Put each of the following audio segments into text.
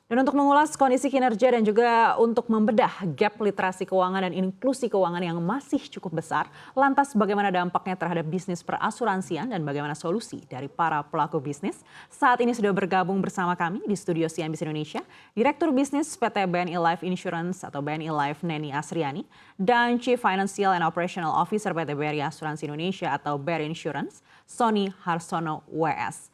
Dan untuk mengulas kondisi kinerja dan juga untuk membedah gap literasi keuangan dan inklusi keuangan yang masih cukup besar, lantas bagaimana dampaknya terhadap bisnis perasuransian dan bagaimana solusi dari para pelaku bisnis? Saat ini sudah bergabung bersama kami di studio CNBC Indonesia, Direktur Bisnis PT BNI Life Insurance atau BNI Life Neni Asriani, dan Chief Financial and Operational Officer PT BRI Asuransi Indonesia atau BRI Insurance, Sony Harsono WS.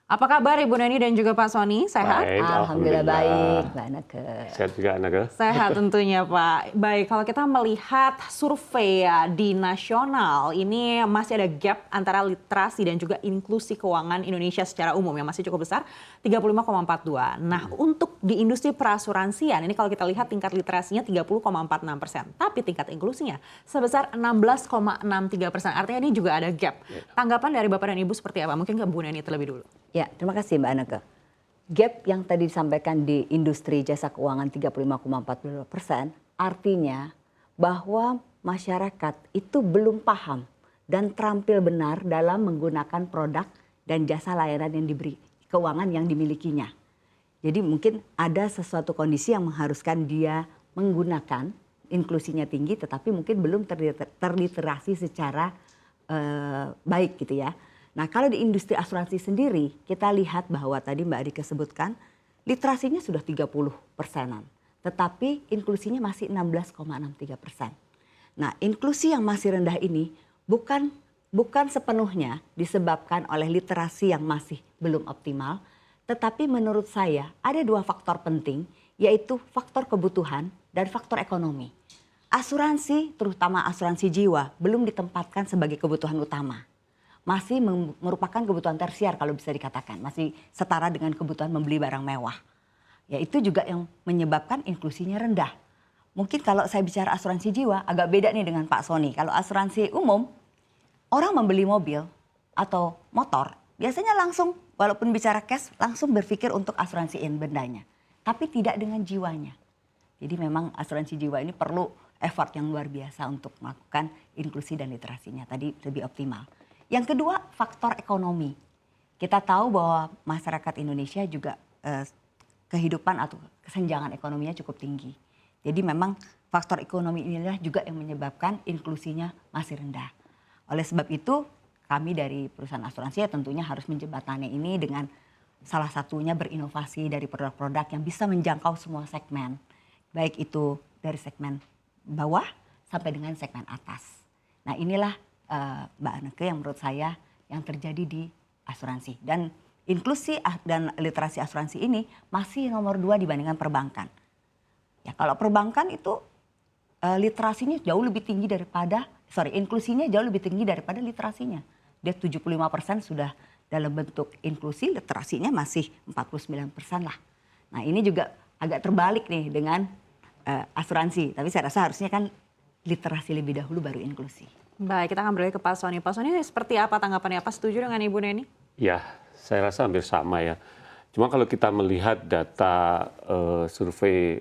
Apa kabar Ibu Neni dan juga Pak Sony? Sehat? Baik, Alhamdulillah baik, Mbak Neke. Sehat juga, Neke. Sehat tentunya Pak. Baik, kalau kita melihat survei ya, di nasional, ini masih ada gap antara literasi dan juga inklusi keuangan Indonesia secara umum yang masih cukup besar, 35,42. Nah, untuk di industri perasuransian, ini kalau kita lihat tingkat literasinya 30,46%, tapi tingkat inklusinya sebesar 16,63%. Artinya ini juga ada gap. Tanggapan dari Bapak dan Ibu seperti apa? Mungkin ke Bu Neni terlebih dulu. Ya, terima kasih Mbak Neke. Gap yang tadi disampaikan di industri jasa keuangan 35,42% artinya bahwa masyarakat itu belum paham dan terampil benar dalam menggunakan produk dan jasa layanan yang diberi, keuangan yang dimilikinya. Jadi mungkin ada sesuatu kondisi yang mengharuskan dia menggunakan, inklusinya tinggi tetapi mungkin belum terliterasi secara baik gitu ya. Nah, kalau di industri asuransi sendiri, kita lihat bahwa tadi Mbak Adike sebutkan, literasinya sudah 30%-an. Tetapi inklusinya masih 16,63%. Nah, inklusi yang masih rendah ini bukan sepenuhnya disebabkan oleh literasi yang masih belum optimal. Tetapi menurut saya ada dua faktor penting, yaitu faktor kebutuhan dan faktor ekonomi. Asuransi, terutama asuransi jiwa, belum ditempatkan sebagai kebutuhan utama. Masih merupakan kebutuhan tersier kalau bisa dikatakan. Masih setara dengan kebutuhan membeli barang mewah. Ya itu juga yang menyebabkan inklusinya rendah. Mungkin kalau saya bicara asuransi jiwa agak beda nih dengan Pak Sony. Kalau asuransi umum, orang membeli mobil atau motor biasanya langsung walaupun bicara cash langsung berpikir untuk asuransiin bendanya. Tapi tidak dengan jiwanya. Jadi memang asuransi jiwa ini perlu effort yang luar biasa untuk melakukan inklusi dan literasinya. Tadi lebih optimal. Yang kedua, faktor ekonomi. Kita tahu bahwa masyarakat Indonesia juga kehidupan atau kesenjangan ekonominya cukup tinggi. Jadi memang faktor ekonomi inilah juga yang menyebabkan inklusinya masih rendah. Oleh sebab itu, kami dari perusahaan asuransi ya tentunya harus menjembatani ini dengan salah satunya berinovasi dari produk-produk yang bisa menjangkau semua segmen. Baik itu dari segmen bawah sampai dengan segmen atas. Nah inilah Mbak Neke yang menurut saya yang terjadi di asuransi. Dan inklusi dan literasi asuransi ini masih nomor 2 dibandingkan perbankan. Ya kalau perbankan itu literasinya jauh lebih tinggi inklusinya jauh lebih tinggi daripada literasinya. Dia 75% sudah dalam bentuk inklusi, literasinya masih 49% lah. Nah ini juga agak terbalik nih dengan asuransi. Tapi saya rasa harusnya kan literasi lebih dahulu baru inklusi. Baik, kita akan beralih ke Pak Sony. Pak Sony seperti apa tanggapannya? Apa setuju dengan Ibu Neni? Ya, saya rasa hampir sama ya. Cuma kalau kita melihat data survei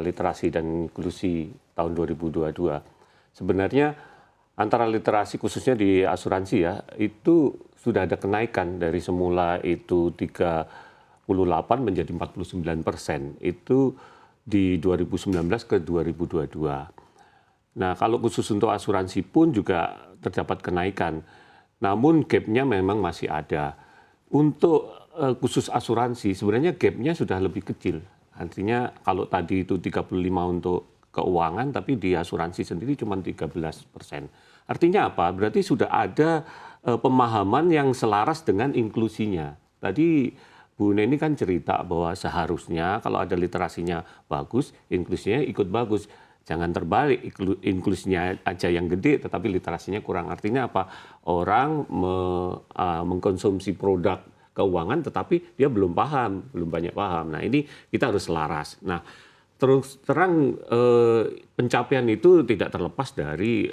literasi dan inklusi tahun 2022, sebenarnya antara literasi khususnya di asuransi ya, itu sudah ada kenaikan dari semula itu 38 menjadi 49%. Itu di 2019 ke 2022. Nah, kalau khusus untuk asuransi pun juga terdapat kenaikan. Namun gap-nya memang masih ada. Untuk khusus asuransi sebenarnya gap-nya sudah lebih kecil. Artinya kalau tadi itu 35 untuk keuangan, tapi di asuransi sendiri cuma 13%. Artinya apa? Berarti sudah ada pemahaman yang selaras dengan inklusinya. Tadi Bu Neni kan cerita bahwa seharusnya kalau ada literasinya bagus, inklusinya ikut bagus. Jangan terbalik, inklusinya aja yang gede tetapi literasinya kurang. Artinya apa? Orang mengkonsumsi produk keuangan tetapi dia belum banyak paham. Nah ini kita harus selaras. Nah terus terang pencapaian itu tidak terlepas dari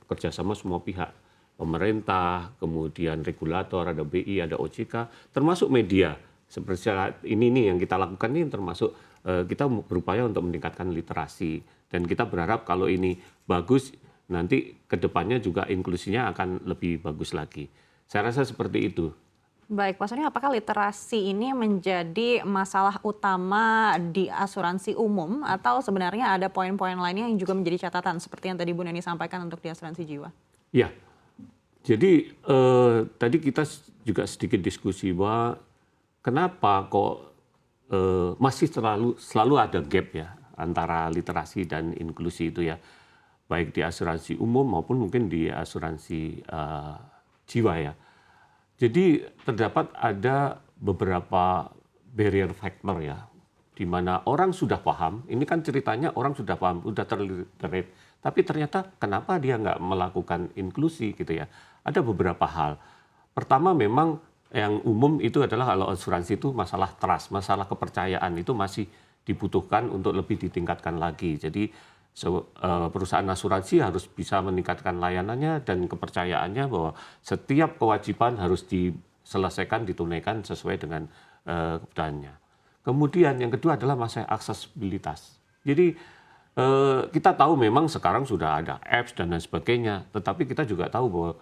kerjasama semua pihak. Pemerintah, kemudian regulator, ada BI, ada OJK, termasuk media. Seperti ini nih yang kita lakukan ini termasuk kita berupaya untuk meningkatkan literasi. Dan kita berharap kalau ini bagus, nanti ke depannya juga inklusinya akan lebih bagus lagi. Saya rasa seperti itu. Baik, Pak Soni, apakah literasi ini menjadi masalah utama di asuransi umum atau sebenarnya ada poin-poin lainnya yang juga menjadi catatan seperti yang tadi Bu Neni sampaikan untuk di asuransi jiwa? Ya, jadi tadi kita juga sedikit diskusi bahwa kenapa kok masih selalu ada gap ya antara literasi dan inklusi itu ya, baik di asuransi umum maupun mungkin di asuransi jiwa ya. Jadi terdapat ada beberapa barrier factor ya, di mana orang sudah paham, ini kan ceritanya orang sudah paham, sudah terliterate, tapi ternyata kenapa dia nggak melakukan inklusi gitu ya. Ada beberapa hal. Pertama memang yang umum itu adalah kalau asuransi itu masalah trust, masalah kepercayaan itu masih dibutuhkan untuk lebih ditingkatkan lagi. Jadi perusahaan asuransi harus bisa meningkatkan layanannya dan kepercayaannya bahwa setiap kewajiban harus diselesaikan, ditunaikan sesuai dengan kebutuhannya. Kemudian yang kedua adalah masalah aksesibilitas. Jadi kita tahu memang sekarang sudah ada apps dan lain sebagainya, tetapi kita juga tahu bahwa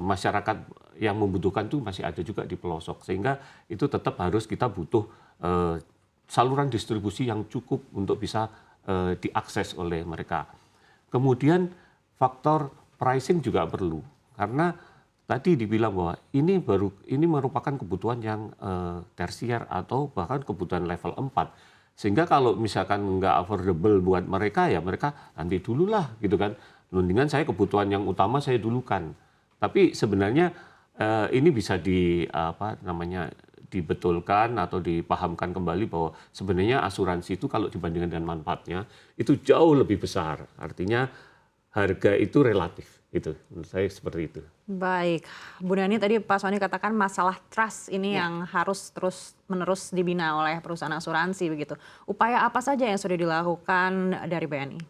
masyarakat yang membutuhkan itu masih ada juga di pelosok, sehingga itu tetap harus kita butuh saluran distribusi yang cukup untuk bisa diakses oleh mereka. Kemudian faktor pricing juga perlu, karena tadi dibilang bahwa ini merupakan kebutuhan yang tersier atau bahkan kebutuhan level 4. Sehingga kalau misalkan nggak affordable buat mereka, ya mereka nanti dululah gitu kan. Mendingan saya kebutuhan yang utama saya dulukan. Tapi sebenarnya ini bisa dibetulkan atau dipahamkan kembali bahwa sebenarnya asuransi itu kalau dibandingkan dengan manfaatnya itu jauh lebih besar. Artinya harga itu relatif. Itu menurut saya seperti itu. Baik, Bu Nani tadi Pak Soni katakan masalah trust ini yang harus terus-menerus dibina oleh perusahaan asuransi begitu. Upaya apa saja yang sudah dilakukan dari BNI?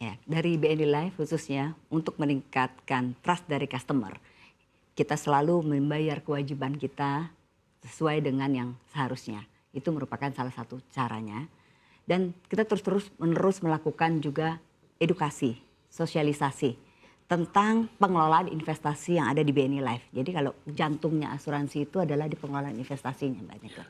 Ya, dari BNI Life khususnya untuk meningkatkan trust dari customer, kita selalu membayar kewajiban kita sesuai dengan yang seharusnya. Itu merupakan salah satu caranya. Dan kita terus-menerus melakukan juga edukasi, sosialisasi tentang pengelolaan investasi yang ada di BNI Life. Jadi kalau jantungnya asuransi itu adalah di pengelolaan investasinya, Mbak Nika.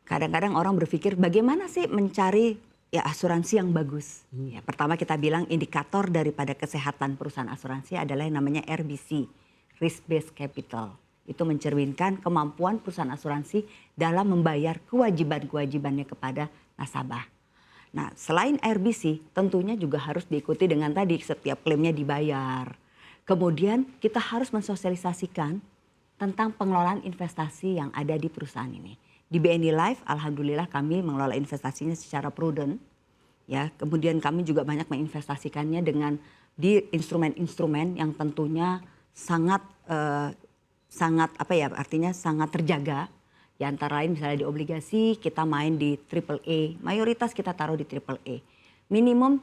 Kadang-kadang orang berpikir bagaimana sih mencari asuransi yang bagus. Ya, pertama kita bilang indikator daripada kesehatan perusahaan asuransi adalah yang namanya RBC, Risk Based Capital. Itu mencerminkan kemampuan perusahaan asuransi dalam membayar kewajiban-kewajibannya kepada nasabah. Nah, selain RBC tentunya juga harus diikuti dengan tadi setiap klaimnya dibayar. Kemudian kita harus mensosialisasikan tentang pengelolaan investasi yang ada di perusahaan ini. Di BNI Life alhamdulillah kami mengelola investasinya secara prudent. Ya, kemudian kami juga banyak menginvestasikannya dengan di instrumen-instrumen yang tentunya sangat sangat terjaga. Di antara lain misalnya di obligasi kita main di AAA, mayoritas kita taruh di AAA. Minimum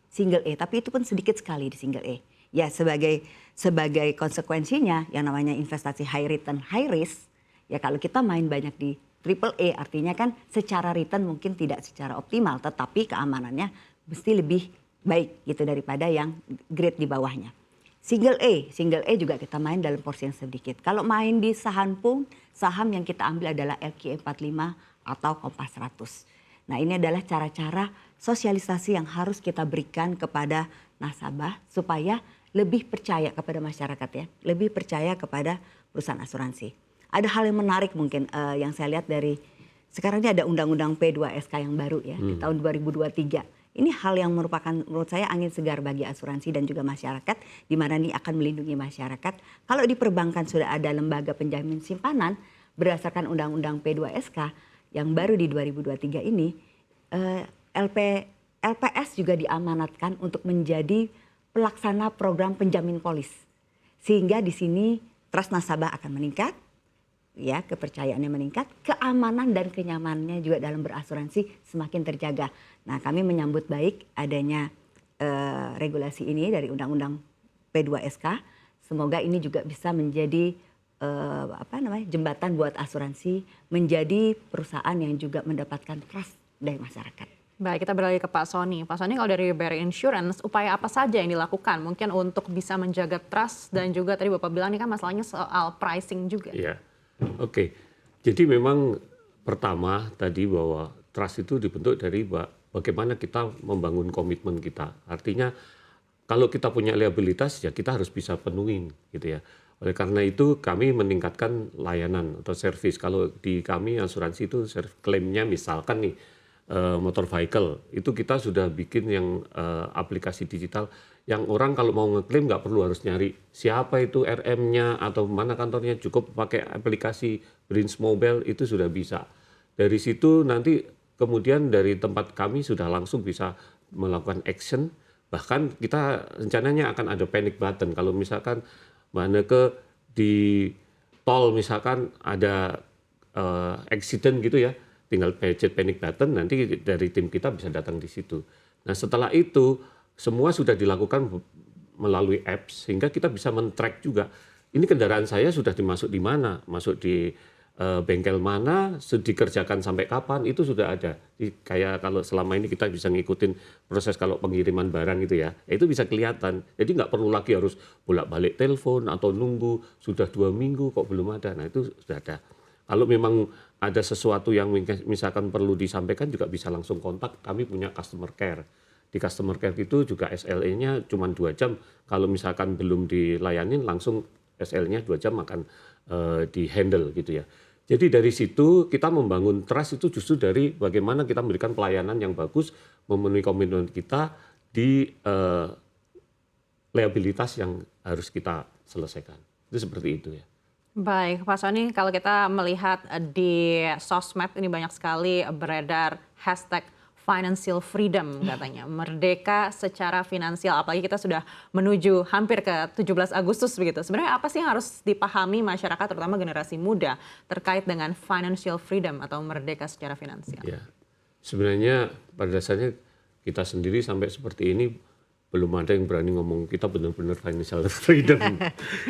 single A, tapi itu pun sedikit sekali di single A. Ya sebagai konsekuensinya yang namanya investasi high return high risk, ya kalau kita main banyak di AAA artinya kan secara return mungkin tidak secara optimal, tetapi keamanannya mesti lebih baik gitu daripada yang grade di bawahnya. Single A juga kita main dalam porsi yang sedikit. Kalau main di saham pun, saham yang kita ambil adalah LQ45 atau Kompas 100. Nah ini adalah cara-cara sosialisasi yang harus kita berikan kepada nasabah supaya lebih percaya kepada masyarakat ya. Lebih percaya kepada perusahaan asuransi. Ada hal yang menarik mungkin yang saya lihat dari, sekarang ini ada undang-undang P2SK yang baru ya di tahun 2023. Ini hal yang merupakan menurut saya angin segar bagi asuransi dan juga masyarakat, di mana ini akan melindungi masyarakat. Kalau di perbankan sudah ada lembaga penjamin simpanan berdasarkan Undang-Undang P2SK yang baru di 2023 ini, LPS juga diamanatkan untuk menjadi pelaksana program penjamin polis, sehingga di sini trust nasabah akan meningkat. Ya, kepercayaannya meningkat, keamanan dan kenyamanannya juga dalam berasuransi semakin terjaga. Nah, kami menyambut baik adanya regulasi ini dari Undang-Undang P2SK. Semoga ini juga bisa menjadi jembatan buat asuransi menjadi perusahaan yang juga mendapatkan trust dari masyarakat. Baik, kita beralih ke Pak Sony. Pak Sony, kalau dari BRI Insurance, upaya apa saja yang dilakukan mungkin untuk bisa menjaga trust dan juga tadi Bapak bilang ini kan masalahnya soal pricing juga. Iya, oke. Jadi memang pertama tadi bahwa trust itu dibentuk dari bagaimana kita membangun komitmen kita. Artinya kalau kita punya liabilitas ya kita harus bisa penuhin gitu ya. Oleh karena itu kami meningkatkan layanan atau service. Kalau di kami asuransi itu klaimnya misalkan nih motor vehicle itu kita sudah bikin yang aplikasi digital yang orang kalau mau ngeklaim nggak perlu harus nyari siapa itu RM-nya atau mana kantornya, cukup pakai aplikasi Brins Mobile itu sudah bisa. Dari situ nanti kemudian dari tempat kami sudah langsung bisa melakukan action, bahkan kita rencananya akan ada panic button kalau misalkan mana ke di tol misalkan ada accident gitu ya, tinggal pencet panic button, nanti dari tim kita bisa datang di situ. Nah setelah itu semua sudah dilakukan melalui apps sehingga kita bisa men-track juga. Ini kendaraan saya sudah dimasuk di mana, masuk di bengkel mana, dikerjakan sampai kapan, itu sudah ada. Kayak kalau selama ini kita bisa ngikutin proses kalau pengiriman barang itu ya, itu bisa kelihatan. Jadi nggak perlu lagi harus bolak-balik telepon atau nunggu sudah 2 minggu kok belum ada. Nah itu sudah ada. Kalau memang ada sesuatu yang misalkan perlu disampaikan juga bisa langsung kontak, kami punya customer care. Di customer care itu juga SLA-nya cuma 2 jam, kalau misalkan belum dilayanin langsung SL-nya 2 jam akan di-handle gitu ya. Jadi dari situ kita membangun trust itu justru dari bagaimana kita memberikan pelayanan yang bagus, memenuhi komitmen kita di liabilitas yang harus kita selesaikan. Itu seperti itu ya. Baik, Pak Sony, kalau kita melihat di sosmed ini banyak sekali beredar hashtag financial freedom katanya, merdeka secara finansial, apalagi kita sudah menuju hampir ke 17 Agustus begitu. Sebenarnya apa sih yang harus dipahami masyarakat terutama generasi muda terkait dengan financial freedom atau merdeka secara finansial? Ya, sebenarnya pada dasarnya kita sendiri sampai seperti ini belum ada yang berani ngomong kita benar-benar financial freedom.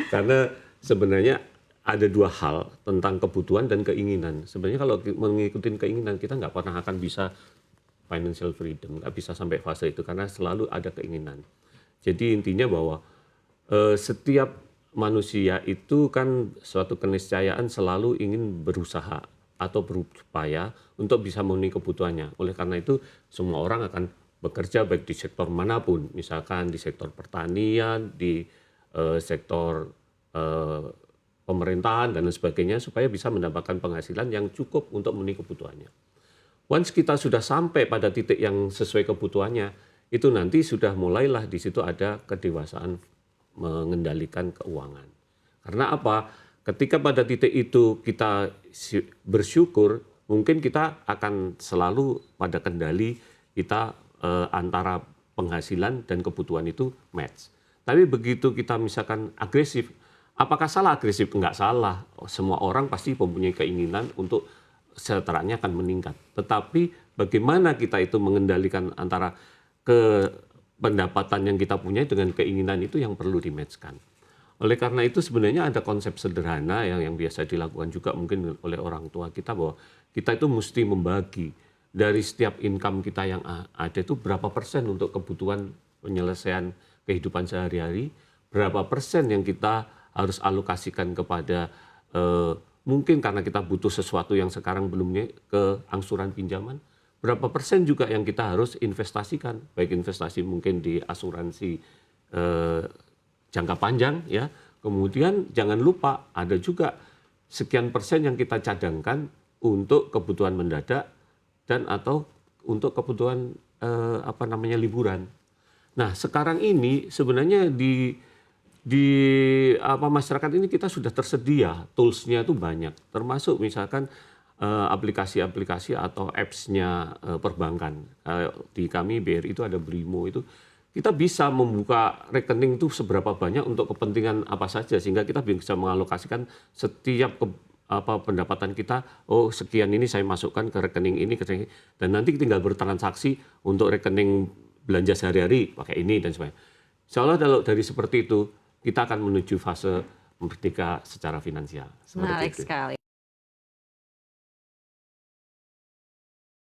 Karena sebenarnya ada 2 hal tentang kebutuhan dan keinginan. Sebenarnya kalau mengikuti keinginan kita nggak pernah akan bisa financial freedom, nggak bisa sampai fase itu karena selalu ada keinginan. Jadi intinya bahwa setiap manusia itu kan suatu keniscayaan selalu ingin berusaha atau berupaya untuk bisa memenuhi kebutuhannya. Oleh karena itu semua orang akan bekerja baik di sektor manapun, misalkan di sektor pertanian, di sektor pemerintahan dan lain sebagainya supaya bisa mendapatkan penghasilan yang cukup untuk memenuhi kebutuhannya. Once kita sudah sampai pada titik yang sesuai kebutuhannya, itu nanti sudah mulailah di situ ada kedewasaan mengendalikan keuangan. Karena apa? Ketika pada titik itu kita bersyukur, mungkin kita akan selalu pada kendali kita antara penghasilan dan kebutuhan itu match. Tapi begitu kita misalkan agresif, apakah salah agresif? Enggak salah. Semua orang pasti mempunyai keinginan untuk kesejahteraannya akan meningkat. Tetapi bagaimana kita itu mengendalikan antara pendapatan yang kita punya dengan keinginan itu yang perlu di-match-kan. Oleh karena itu sebenarnya ada konsep sederhana yang biasa dilakukan juga mungkin oleh orang tua kita bahwa kita itu mesti membagi dari setiap income kita yang ada itu berapa persen untuk kebutuhan penyelesaian kehidupan sehari-hari, berapa persen yang kita harus alokasikan kepada mungkin karena kita butuh sesuatu yang sekarang belum ke angsuran pinjaman, berapa persen juga yang kita harus investasikan, baik investasi mungkin di asuransi jangka panjang ya. Kemudian jangan lupa ada juga sekian persen yang kita cadangkan untuk kebutuhan mendadak dan atau untuk kebutuhan liburan. Nah, sekarang ini sebenarnya di masyarakat ini kita sudah tersedia tools-nya itu banyak, termasuk misalkan aplikasi-aplikasi atau apps-nya perbankan. Di kami BRI itu ada Brimo itu. Kita bisa membuka rekening itu seberapa banyak untuk kepentingan apa saja sehingga kita bisa mengalokasikan setiap pendapatan kita, oh sekian ini saya masukkan ke rekening ini, dan nanti tinggal bertransaksi untuk rekening belanja sehari-hari pakai ini dan sebagainya. Insya Allah kalau dari seperti itu kita akan menuju fase merdeka secara finansial. Menarik sekali.